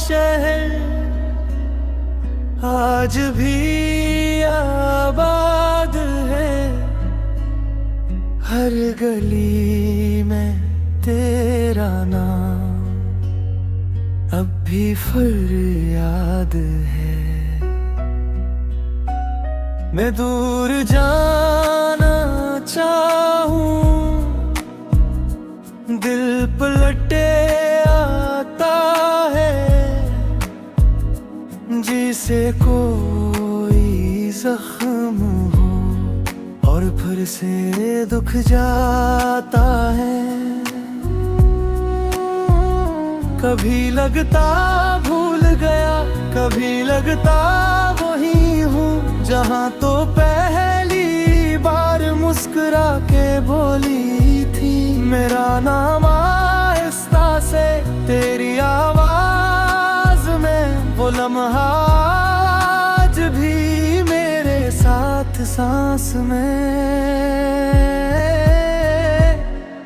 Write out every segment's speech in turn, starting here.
शहर आज भी आबाद है। हर गली में तेरा नाम अब भी फरियाद है। मैं दूर जाना चाहूं, दिल पलटे आता है। जिसे कोई जख्म हो और फिर से दुख जाता है। कभी लगता भूल गया, कभी लगता वही हूँ जहाँ तो पहली बार मुस्कुरा के बोली थी। मेरा नाम आहिस्ता से तेरी आवाज में, वो लम्हा आज भी मेरे साथ सांस में।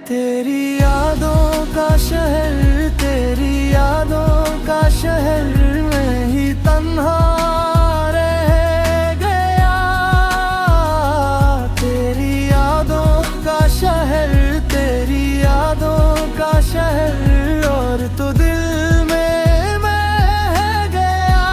तेरी यादों का शहर, तेरी यादों का शहर में ही तन्हा रह गया। तेरी यादों का शहर, तेरी यादों का शहर और तो दिल में बह गया।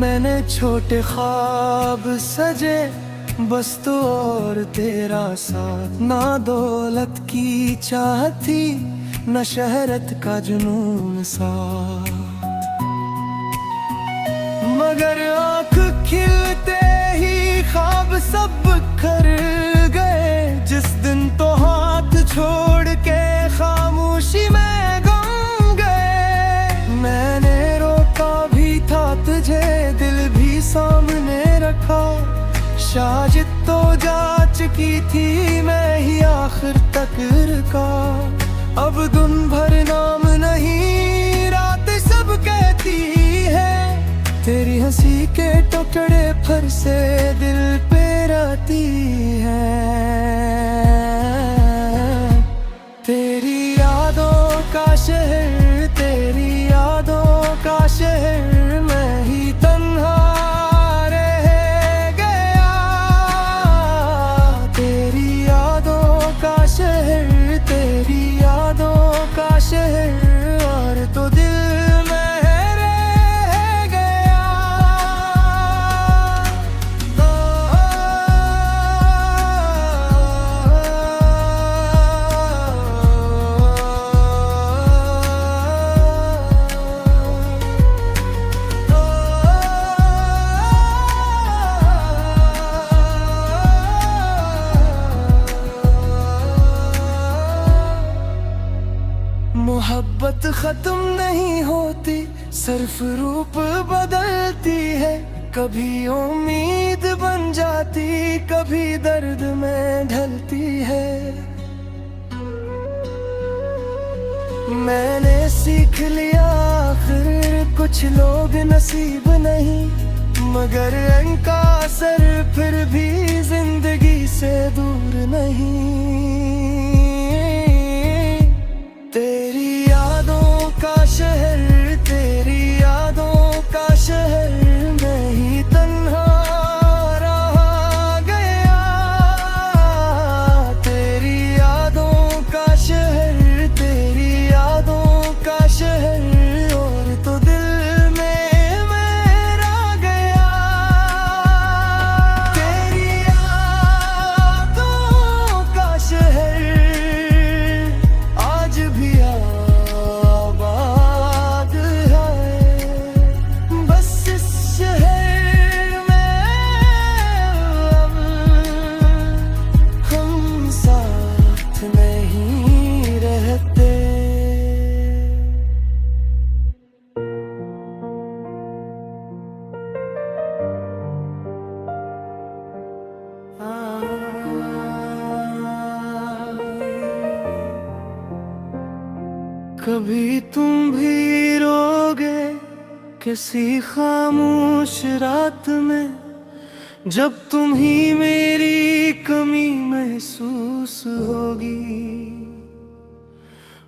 मैंने छोटे ख्वाब सजे बस तो और तेरा साथ। ना दौलत की चाहत थी, न शहरत का जुनून सा। मगर आँख खिलते ही ख्वाब सब बिखर गए। जिस दिन तो हाथ छोड़ के खामोशी में गुम गए। मैंने रोका भी था तुझे, दिल भी सामने रखा। शायद तो जांच की थी, मैं ही आखिर तक रुका। अब दिन भर नाम नहीं, रात सब कहती है। तेरी हंसी के टुकड़े फिर से दिल पे रहती है। तेरी यादों का शहर, तेरी यादों का शहर में ही तन्हा रह गया। तेरी यादों का शहर, तेरी यादों का शहर और तो दिल में रह गया। मोहब्बत खत्म नहीं होती, सिर्फ रूप बदलती है। कभी उम्मीद बन जाती, कभी दर्द में ढलती है। मैंने सीख लिया आखिर कुछ लोग नसीब नहीं, मगर इनका असर फिर भी जिंदगी से दूर नहीं। तेरी यादों का शहर, तेरी यादों का शहर में ही तन्हा रहा गया। तेरी यादों का शहर, तेरी यादों का शहर और तो दिल में मेरा गया। तेरी यादों का शहर आज भी आबाद कभी तुम भी रोगे किसी खामोश रात में, जब तुम ही मेरी कमी महसूस होगी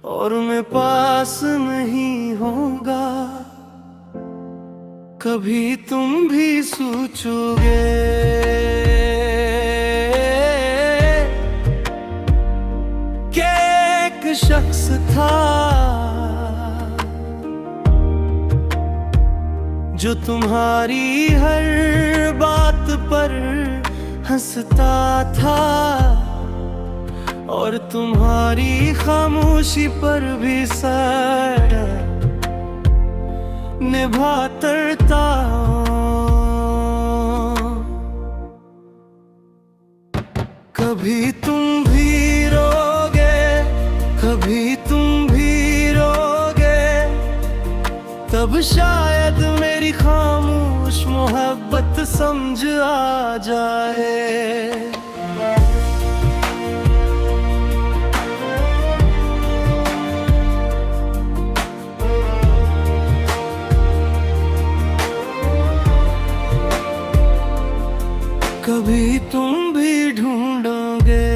और मैं पास नहीं होगा। कभी तुम भी सोचोगे कि एक शख्स था जो तुम्हारी हर बात पर हंसता था और तुम्हारी खामोशी पर भी सर निभाता। कभी तुम भी रोगे, कभी तुम भी रोगे, तब शायद मेरी खामोश मोहब्बत समझ आ जाए। कभी तुम भी ढूंढोगे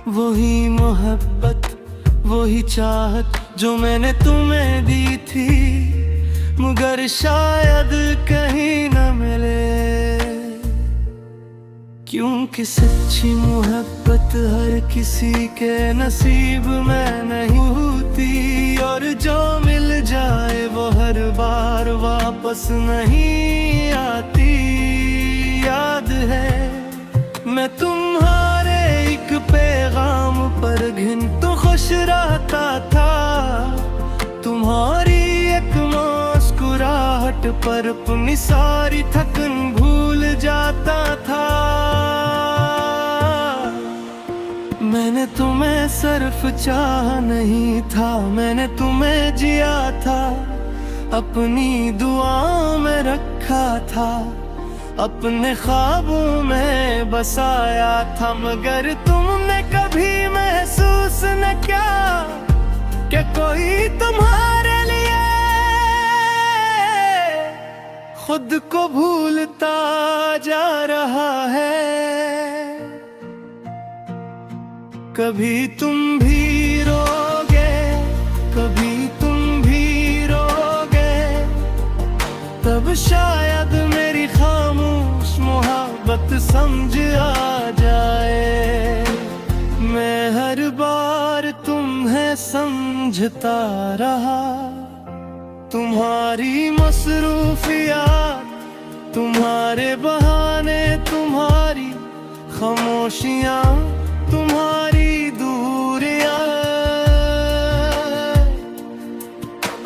वही मोहब्बत, वही चाहत जो मैंने तुम्हें दी थी, मगर शायद कहीं न मिले। क्योंकि सच्ची मोहब्बत हर किसी के नसीब में नहीं होती, और जो मिल जाए वो हर बार वापस नहीं आती। याद है मैं तुम्हारे एक पैगाम पर घिन तो खुश रहता था, तुम्हारी एक मुस्कुराहट पर अपनी सारी थकन भूल जाता था। मैंने तुम्हें सिर्फ चाहा नहीं था, मैंने तुम्हें जिया था, अपनी दुआओं में रखा था, अपने ख्वाबों में बसाया था। मगर तुमने कभी महसूस न किया कि कोई तुम्हारे लिए खुद को भूलता जा रहा है। कभी तुम भी रोगे, कभी तुम भी रोगे, तब शायद मेरी खामोश मोहब्बत समझ आ जाए। मैं हर बार तुम्हें समझता रहा, तुम्हारी मसरूफियात, तुम्हारे बहाने, तुम्हारी खामोशियाँ, तुम्हारी दूरियां,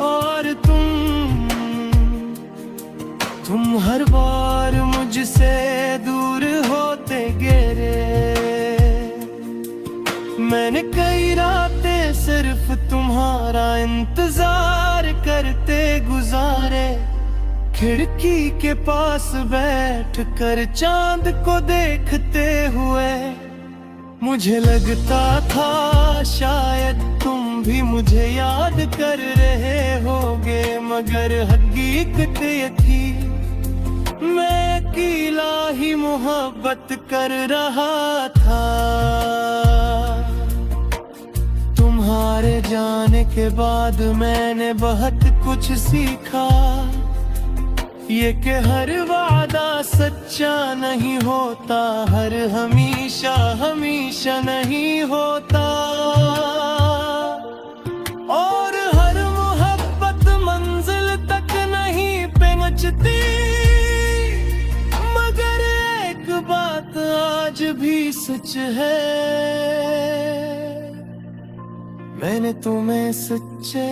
और तुम हर बार मुझसे दूर होते गिरे। मैंने कई रातें सिर्फ तुम्हारा इंतजार करते गुजारे, खिड़की के पास बैठकर चांद को देखते हुए। मुझे लगता था शायद तुम भी मुझे याद कर रहे होगे, मगर हकीकत ये थी मैं अकेला ही मोहब्बत कर रहा था। तुम्हारे जाने के बाद मैंने बहुत कुछ सीखा, ये कि हर वादा सच्चा नहीं होता, हर हमेशा हमेशा नहीं होता, और हर मोहब्बत मंजिल तक नहीं पहुंचती। मगर एक बात आज भी सच है, मैंने तुम्हें सच्चे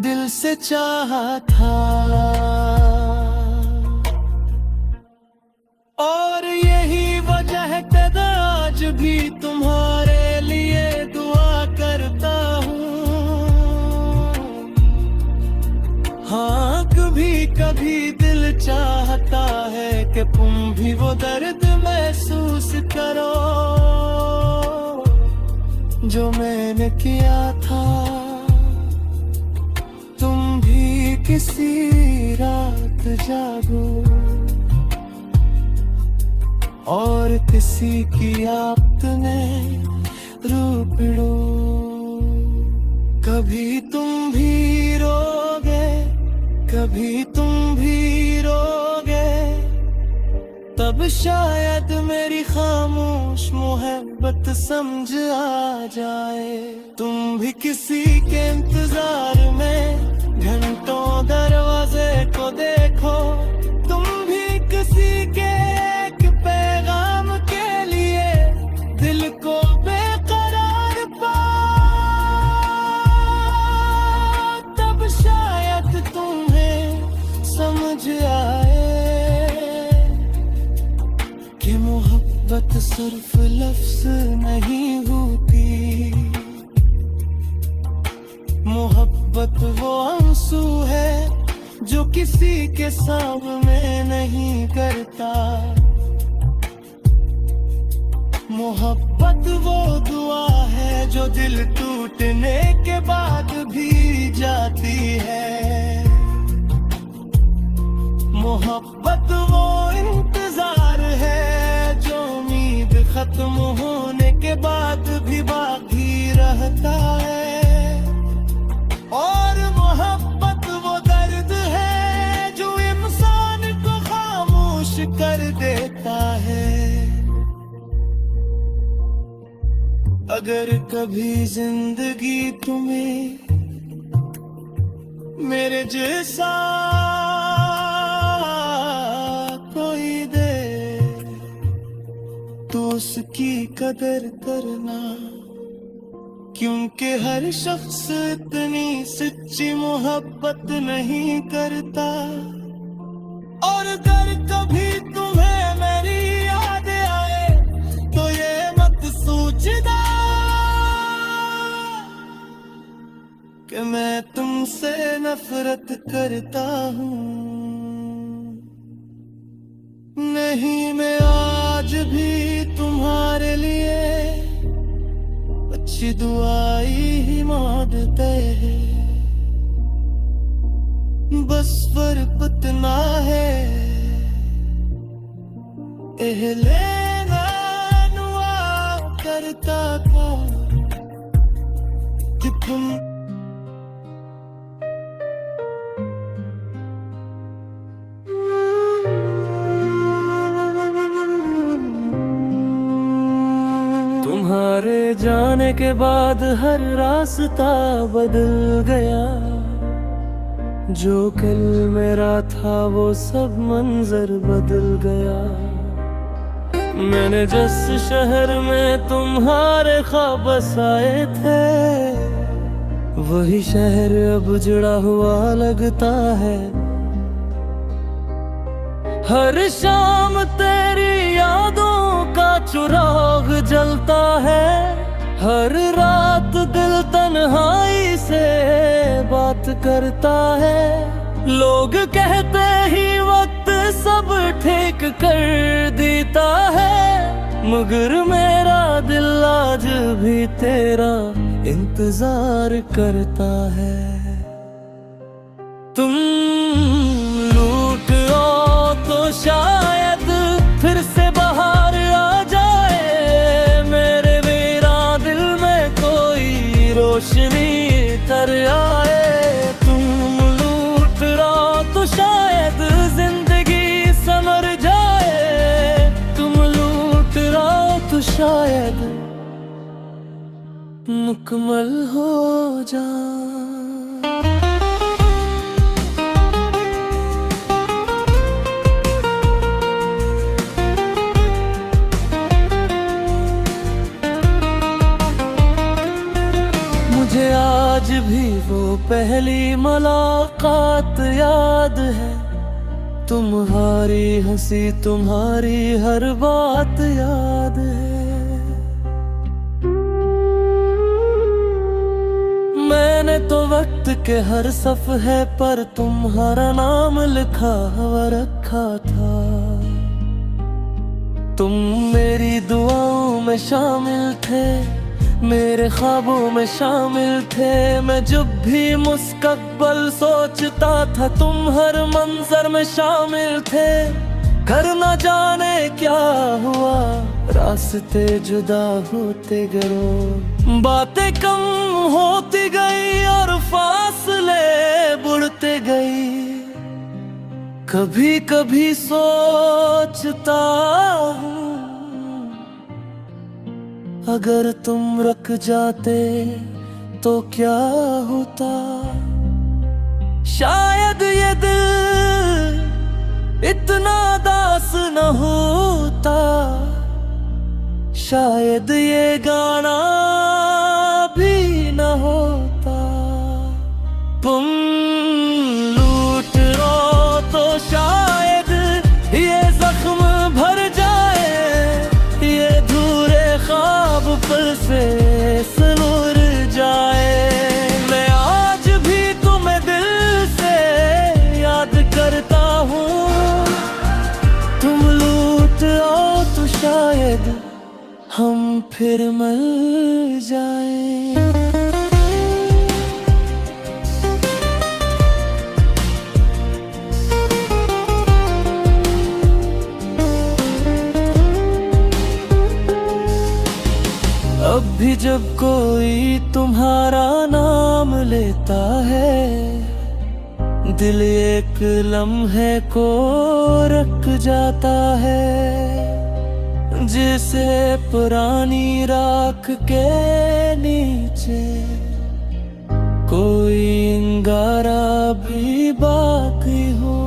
दिल से चाहा था, और यही वजह है कि आज भी तुम्हारे लिए दुआ करता हूँ। हाँ, कभी कभी दिल चाहता है कि तुम भी वो दर्द महसूस करो जो मैंने किया था। तुम भी किसी रात जागो और किसी की आपने रूप लो। कभी तुम भी रोगे, कभी तुम भी रोगे, तब शायद मेरी खामोश मोहब्बत समझ आ जाए। तुम भी किसी के इंतजार में घंटों दरवाजे को देखो, तुम भी किसी के एक पैगाम के लिए दिल को बेकरार पाओ। तब शायद तुम्हें समझ आए कि मोहब्बत सिर्फ लफ्ज नहीं होती। मोहब्बत वो आंसू है जो किसी के सामने नहीं करता। मोहब्बत वो दुआ है जो दिल टूटने के बाद भी जाती है। मोहब्बत वो इंतजार है जो उम्मीद खत्म होने के बाद भी बाकी रहता है। और मोहब्बत वो दर्द है जो इंसान को खामोश कर देता है। अगर कभी जिंदगी तुम्हें मेरे जैसा कोई दे तो उसकी कदर करना, क्योंकि हर शख्स इतनी सच्ची मोहब्बत नहीं करता। और अगर कभी तुम्हें मेरी याद आए तो ये मत सोचना कि मैं तुमसे नफरत करता हूँ। नहीं, मैं आज भी तुम्हारे लिए अच्छी दुआई ही मांगते हैं। बस फर्क इतना है एहलेना नुआ करता था कि तुम तुम्हारे जाने के बाद हर रास्ता बदल गया। जो कल मेरा था वो सब मंजर बदल गया। मैंने जिस शहर में तुम्हारे ख्वाब बसाए थे वही शहर अब जुड़ा हुआ लगता है। हर शाम तेरी यादों का चिराग जलता है। हर रात दिल तन्हाई से बात करता है। लोग कहते ही वक्त सब ठीक कर देता है, मगर मेरा दिल आज भी तेरा इंतजार करता है। तुम लूट आओ तो शायद फिर से बाहर आ जाए। मेरे मेरा दिल में कोई रोशनी तर आए। तुम लूट रहो तो शायद जिंदगी संवर जाए। तुम लूट रहो तो शायद मुकम्मल हो जाए। मुझे आज भी वो पहली मुलाकात याद है। तुम्हारी हंसी तुम्हारी हर बात याद है। मैंने तो वक्त के हर सफ़हे पर तुम्हारा नाम लिखा हुआ रखा था। तुम मेरी दुआओं में शामिल थे, मेरे ख्वाबों में शामिल थे। मैं जब भी मुस्तकबिल सोचता था तुम हर मंजर में शामिल थे। घर न जाने क्या हुआ, रास्ते जुदा होते गए, बातें कम होती गई और फासले बढ़ते गई। कभी कभी सोचता हूँ अगर तुम रुक जाते तो क्या होता। शायद ये दिल इतना दास न होता, शायद ये गाना भी न होता। तुम लूट रो तो शायद ये जख्म भर जाए, ये धूरे ख्वाब पर से सुर जाए। मैं आज भी तुम्हें दिल से याद करता हूँ। तुम लूट आओ तो शायद हम फिर मिल जाएं। अब भी जब कोई तुम्हारा नाम लेता है, दिल एक लम्हे को रख जाता है। जिसे पुरानी राख के नीचे कोई अंगारा भी बाकी हो।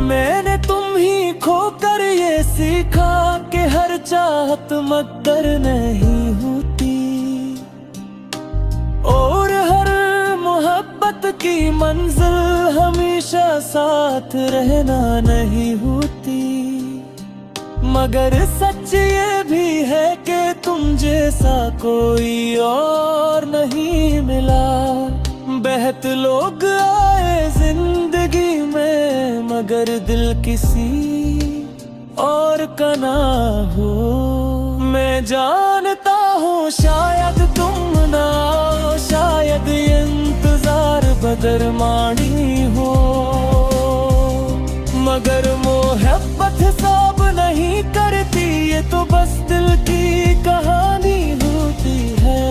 मैंने तुम ही खोकर ये सीखा कि हर चाहत मकदर नहीं होती, और हर मोहब्बत की मंजिल हमेशा साथ रहना नहीं होती। मगर सच ये भी है कि तुम जैसा कोई और नहीं मिला। बेहद लोग आए जिंदगी में मगर दिल किसी और का ना हो। मैं जानता हूँ शायद तुम ना हो, शायद ये इंतजार बदरमानी हो। मगर मोहब्बत सब नहीं करती, ये तो बस दिल की कहानी होती है।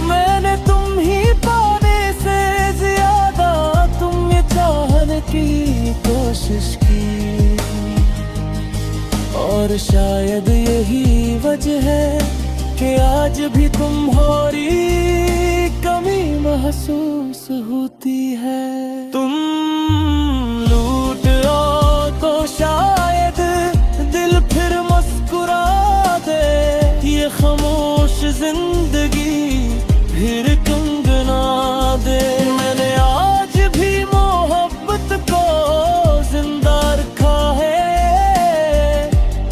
मैंने तुम ही पाने से ज्यादा तुम ये चाहने की कोशिश की, और शायद यही वजह है कि आज भी तुम्हारी कमी महसूस होती है। तुम लूट आओ तो शायद दिल फिर मुस्कुरा दे, ये खामोश जिंदगी फिर कंगना दे। मैंने आज भी मोहब्बत को जिंदा रखा है।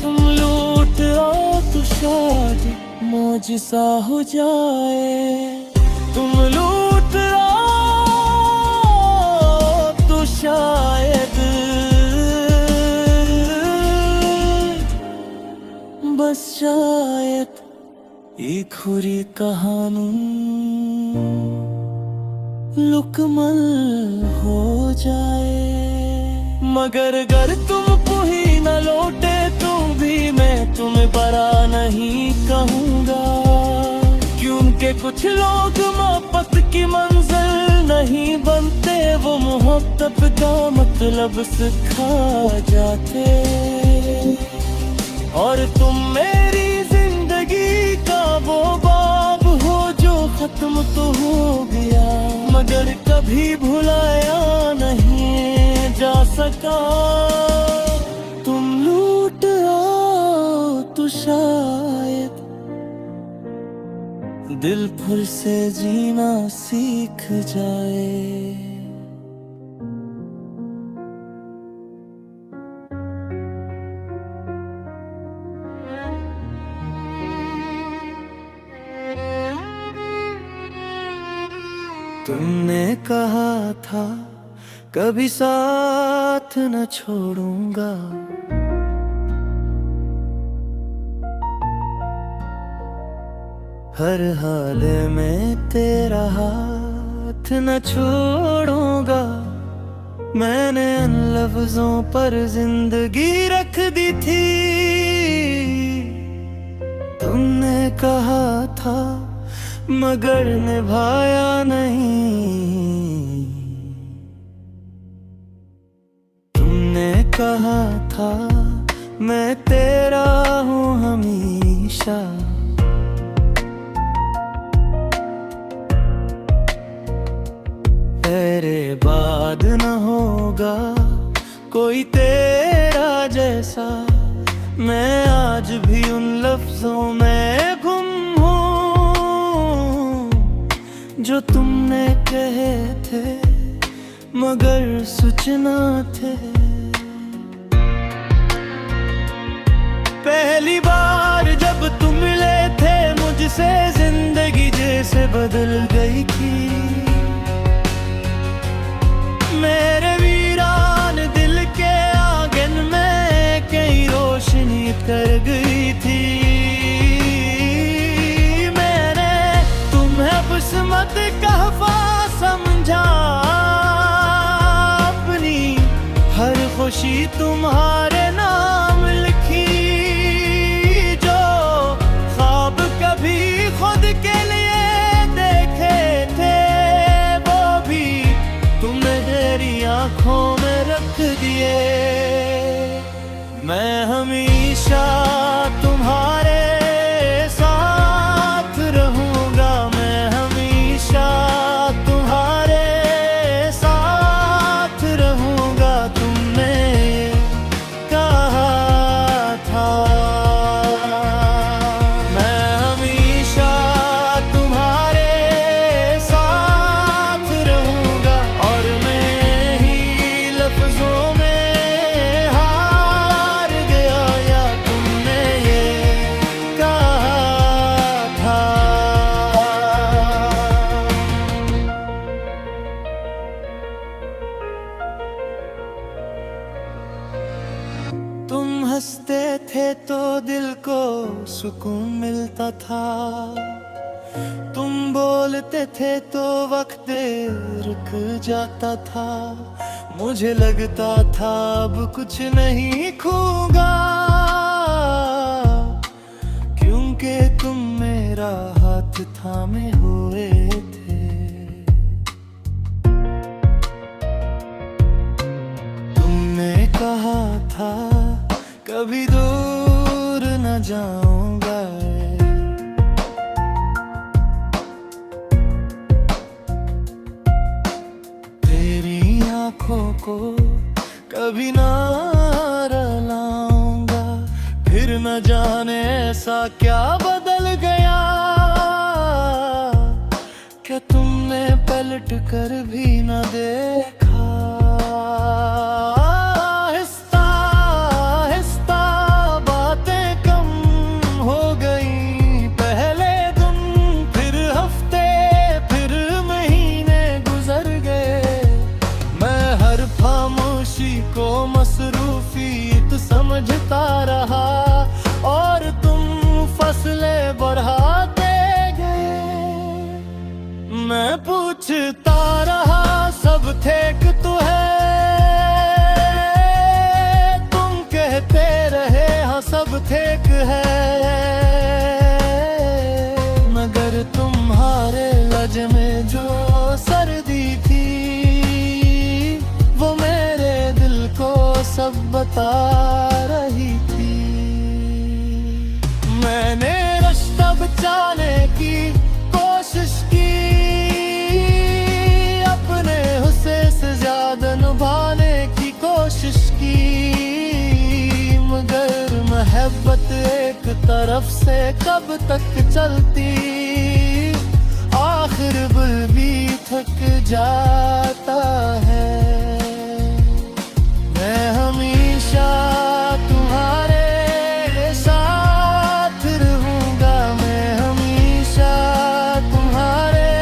तुम लूट आओ तो शायद मौजिज़ा हो जाए। तुम लूट आओ तो शायद बस शायद एक खुरी कहानी मुकम्मल हो जाए। मगर अगर तुम कोई न लौटे तो भी मैं तुम्हें बरा नहीं कहूँगा, क्योंकि कुछ लोग मोहब्बत की मंजिल नहीं बनते, वो मोहब्बत का मतलब सिखा जाते। और तुम मेरी जिंदगी का वो बाब हो जो खत्म तो हो गया, मगर कभी भुलाया नहीं जा सका। तुम लूट आओ तो शायद दिल फिर से जीना सीख जाए। तुमने कहा था कभी साथ न छोड़ूंगा, हर हाल में तेरा हाथ न छोड़ूंगा। मैंने इन लफ्जों पर जिंदगी रख दी थी। तुमने कहा था मगर निभाया नहीं। तुमने कहा था मैं तेरा हूँ हमेशा। तेरे बाद न होगा कोई तेरा जैसा। मैं आज भी उन लफ्जों में गुम हूँ जो तुमने कहे थे मगर सोचना थे। पहली बार जब तुम मिले थे मुझसे जिंदगी जैसे बदल गई थी। मेरे वीरान दिल के आंगन में कई रोशनी कर गई थी। मैंने तुम्हें किस्मत कहवा समझा अपनी। हर खुशी तुम्हारे नाम लिखी। जो ख्वाब कभी खुद के लिए देखे थे वो भी तुमने मेरी आंखों में रख दिए। मैं हमेशा तुम्हारे साथ रहूंगा। मैं हमेशा तुम्हारे साथ रहूंगा। तुमने कहा था मैं हमेशा तुम्हारे साथ रहूंगा। और मैं ही लफ्जों में हार गया या तुमने ये कहा था। तुम हंसते थे तो दिल को सुकून मिलता था। तुम बोलते थे तो वक्त रुक जाता था। मुझे लगता था अब कुछ नहीं खूंगा क्योंकि तुम मेरा हाथ थामे हुए थे। तुमने कहा था कभी दूर न जाऊंगा। तेरी आंखों को कभी ना रुलाऊंगा। फिर न जाने ऐसा क्या बदल गया। क्या तुमने पलट कर भी न देखा। आहिस्ता आहिस्ता बातें कम हो गई। पहले दिन फिर हफ्ते फिर महीने गुजर गए। मैं हर खामोशी को मसरूफियत समझता रहा और तुम फसलें बढ़ाते गए। मैं पूछता रहा सब ठीक तो है। तुम कहते रहे हाँ सब ठीक है। मगर तुम्हारे लज में जो सर्दी थी वो मेरे दिल को सब बता रही थी। मैंने रास्ता बचाने की कोशिश की। अपने हुस्से से ज्यादा निभाने की कोशिश की। मगर मोहब्बत एक तरफ से कब तक चलती। आखिर बुल भी थक जाता है। मैं हमेशा तुम्हारे साथ रहूंगा। मैं हमेशा तुम्हारे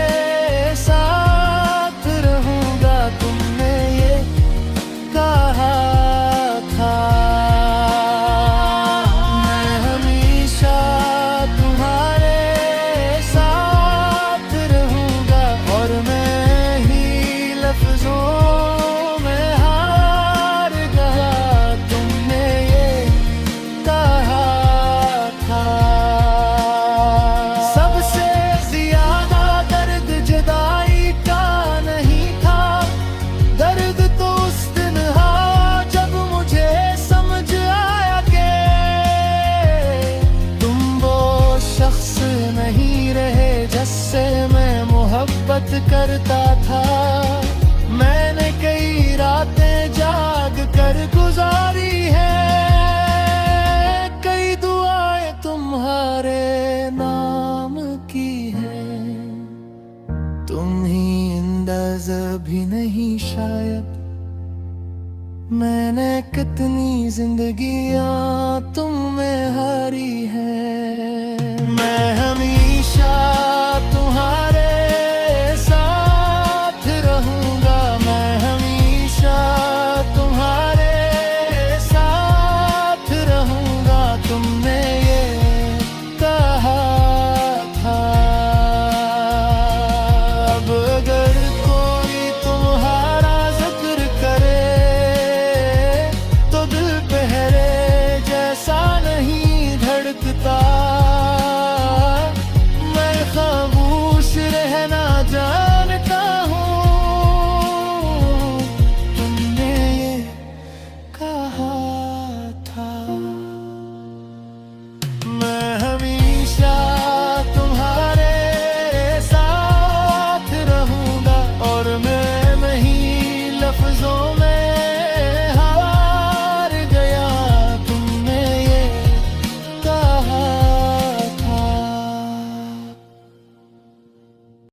साथ रहूंगा। तुमने ये कहा था मैं हमेशा तुम्हारे मोहब्बत करता था। मैंने कई रातें जाग कर गुजारी है, कई दुआएं तुम्हारे नाम की है। तुम ही इंदाज़ भी नहीं शायद, मैंने कितनी जिंदगियां तुम में हारी है। मैं हमेशा